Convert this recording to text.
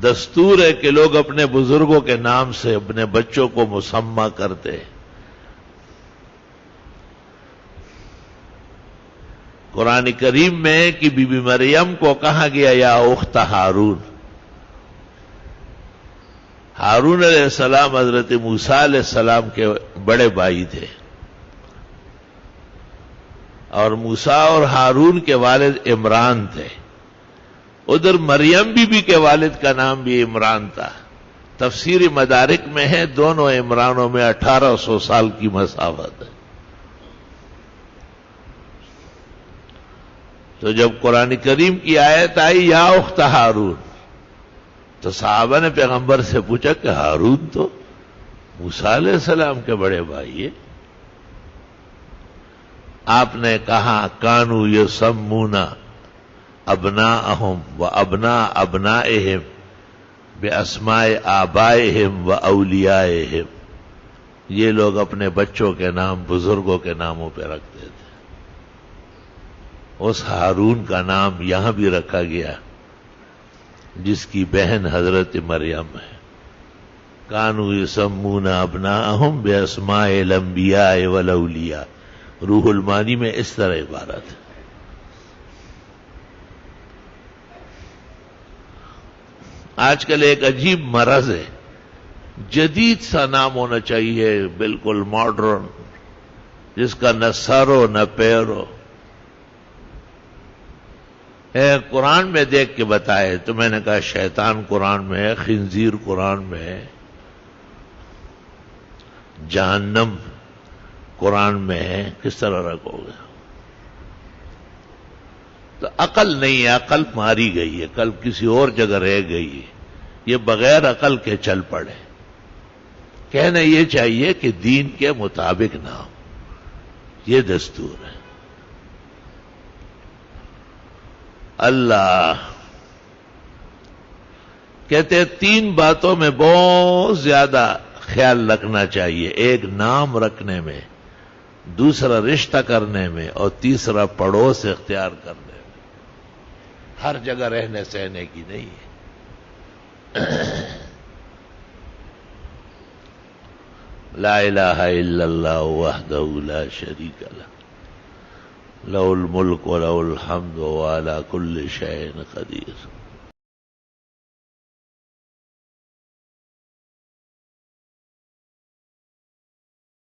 دستور ہے کہ لوگ اپنے بزرگوں کے نام سے اپنے بچوں کو مسمى کرتے ہیں۔ قرآن کریم میں کہ بی بی مریم کو کہا گیا یا اخت ہارون۔ ہارون علیہ السلام حضرت موسیٰ علیہ السلام کے بڑے بھائی تھے، اور موسیٰ اور ہارون کے والد عمران تھے۔ ادھر مریم بی بی کے والد کا نام بھی عمران تھا۔ تفسیر مدارک میں ہے دونوں عمرانوں میں 1800 سال کی مسافت ہے۔ تو جب قرآن کریم کی آیت آئی یا اخت ہارون، تو صحابہ نے پیغمبر سے پوچھا کہ ہارون تو موسیٰ علیہ السلام کے بڑے بھائی ہیں۔ آپ نے کہا کانوا یسمون ابناءہم و ابناء ابنائہم باسماء آبائہم و اولیائہم، یہ لوگ اپنے بچوں کے نام بزرگوں کے ناموں پہ رکھتے تھے۔ اس ہارون کا نام یہاں بھی رکھا گیا جس کی بہن حضرت مریم ہے۔ کانوا یسمون ابناءہم باسماء الانبیاء والاولیاء، روح المانی میں اس طرح عبارت ہے۔ آج کل ایک عجیب مرض ہے، جدید سا نام ہونا چاہیے، بالکل ماڈرن، جس کا نہ سر ہو نہ پیر ہو۔ قرآن میں دیکھ کے بتائے تو میں نے کہا شیطان قرآن میں ہے، خنزیر قرآن میں ہے، جہنم قرآن میں ہے، کس طرح رکھو گے؟ تو عقل نہیں ہے، عقل ماری گئی ہے، کل کسی اور جگہ رہ گئی ہے، یہ بغیر عقل کے چل پڑے۔ کہنا یہ چاہیے کہ دین کے مطابق نہ ہو، یہ دستور ہے۔ اللہ کہتے ہیں 3 باتوں میں بہت زیادہ خیال رکھنا چاہیے، ایک نام رکھنے میں، دوسرا رشتہ کرنے میں، اور تیسرا پڑوس اختیار کرنے میں۔ ہر جگہ رہنے سہنے کی نہیں ہے۔ لا الہ الا اللہ وحدہ لا شریک لہ لہ الملک ولہ الحمد وعلی کل شیء قدیر۔